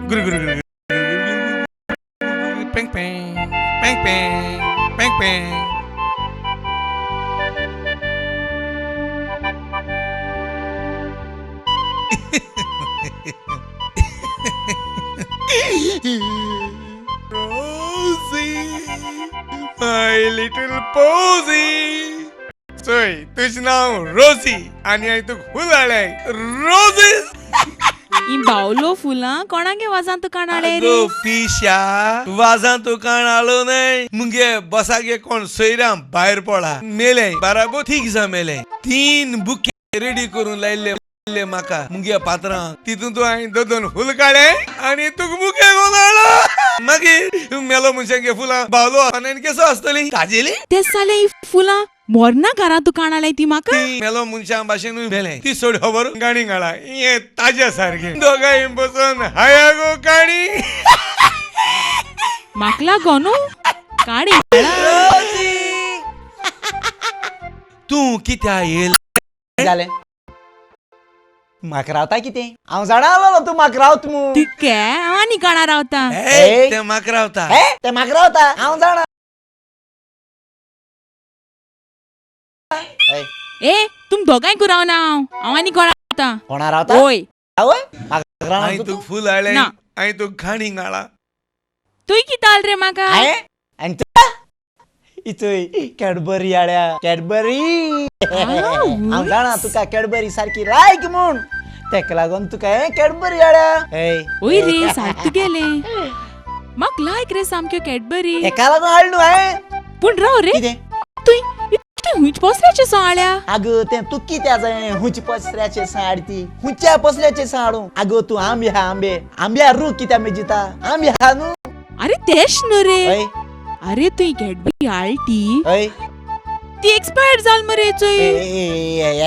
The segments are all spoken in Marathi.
Guru Guru Guru Peng Peng Peng Peng Peng Peng Rosie, my little posy. सोय तुझं नाव रोजी आणि आई तू फुल आलाय रोजेस. ही बावलो फुलां कोणागे वाजान तू काणाळे रे? अगो पिशा वाजान तू काणालो नाही मुगे बसागे कोण सोयराम भायर पडा मेले बराबर ठीक जा मेले 3 बुके रेडी करून लायले माका मुगे पात्रां तितून तू हांवें दोन फुल काडे आणि तुका बुके कोणालो मागीर मेलो मनशांगे फुलां बावलो आनी केसो आसतली ताजेली ते साले ही फुलां मोरना घरां तू काणाळे ती म्हाका मेलो मनशां भाशेन मेले ती सोड खबर गाणी गाळा हे ताज्या सारखे दोगांय बसून हाया गो काणी म्हाका लागो न्हू काणी तू कित्या येल जालें म्हाका रावता कितें हांव जाणा आलो तूं म्हाका रावत मू तिके हांव आनी काणा रावता ते म्हाका रावता ते म्हाका रावता हांव जाणा ए तुम दोगांयकू रावना हांव आनी कोणा रावता कोणा रावता ओय आवय म्हाका रावना हांवें तुका फूल हाडलें ना. हांवें तुका घाणी गाळा तुय कितें आल रे म्हाका आनी तू इचोय कॅडबरी आड्या कॅडबरी हांव जाणा तुका कॅडबरी सारकी लायक म्हूण तेका लागून तुका कॅडबरी आड्या ओय रे सारकें तुगेले म्हाका लायक रे सामक्यो कॅडबरी तेका लागून हाड न्हू पूण राव रे कितें तुय इतलें हुंच पोसल्याचें साळ्या आगो तें तू कित्या जाय हुंच पसऱ्याचे साड ती हुंच्या पसल्याचे साडू आगो तू आंबे हा आंब्या रू कित्या मेजिता आंबे हा न्हू अरे तेश न्हू रे हय अरे तुय कॅडबरी हाळटी हय ती एक्सपायर्ड जाल मरे चोय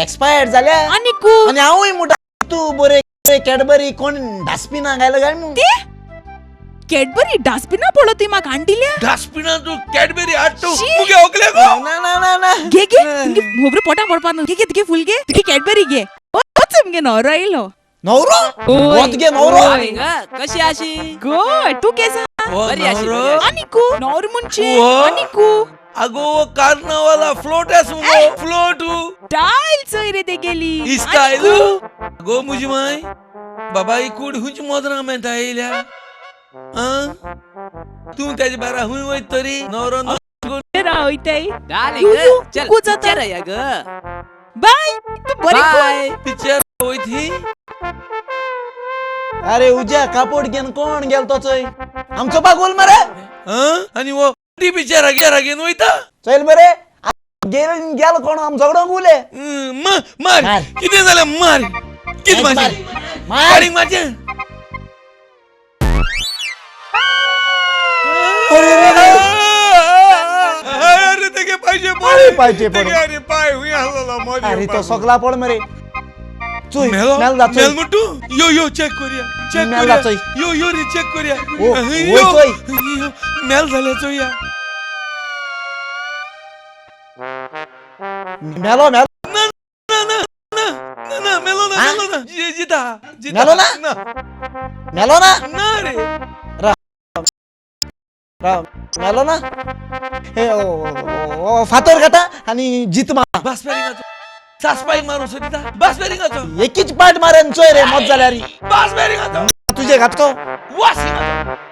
एक्सपायर्ड जाल्या आनी कू आणि हांवूय म्हणटा तू बरे कॅडबरी कोण डस्टबिना घायला काय मग ते कॅडबरी डस्टबिना पडलो ती म्हाका हाडटिल्या डस्टबिना तू कॅडबेरी हाडतो शी. मुगे ओकले गो ना ना ना ना घे घे तुमगे मोबरे पोटा पडपा न्हू घे तुगे फूल घे तुगे कॅडबरी घे ओच मुगे न्हवरो येयलो नवरो ओय. वत गे नवरो कशी आशी गुड तू केसा बरी आशी, नवरो. बरी आशी. आनी कू न्हवरो मुनचे ओ. आनी कू अगो कार्नावाला फ्लोट है सुनो फ्लोट स्टाईल चोय रे ते गेली स्टाईल अगो मुजी माय बाबा ही कूड हुंच मोदरा मेंता येयल्या तू त्याच्या बारा हुंय वयत तरी नवरो रावयताय डार्लिंग, यू, यू, चल कू जाता. पिक्चर या ग बाय तू बरी बाय पिक्चर वयत ही अरे उज्या कापड घेन कोण गेलतो चोय आमचो बागोल मरे आणि वो ती पिक्चर घेन वयता चल मरे गेल कोण आम झगडो गुले मार मार. किती झालं मार किती मार. माझे मार. गाडी माझे अरे ते पाहिजे पाहिजे पडे. अरे पाय हुई हलला माझे अरे तो सगला पड मरे चोय मेलो मेल जा चोय मेल मुटू यो चेक करूया चेक मेल करूया जाचोय. यो रे चेक करूया ओ, यो, ओय चोय. यो, मेल झाल्याचो या मेलो मेलो ना मेलो हा? ना जिता मेलो ना? मेलो ना ना रे राव मेलो ना हे ओ फातर काटा आणि जितमा बस पेरिंगाचो सासपाई मारू सदिता बस पेरिंगाचो एकीच पाट मारेन चोय रे मत जाल्यारी बस पेरिंगाचो तुझे घातको वासिंगाचो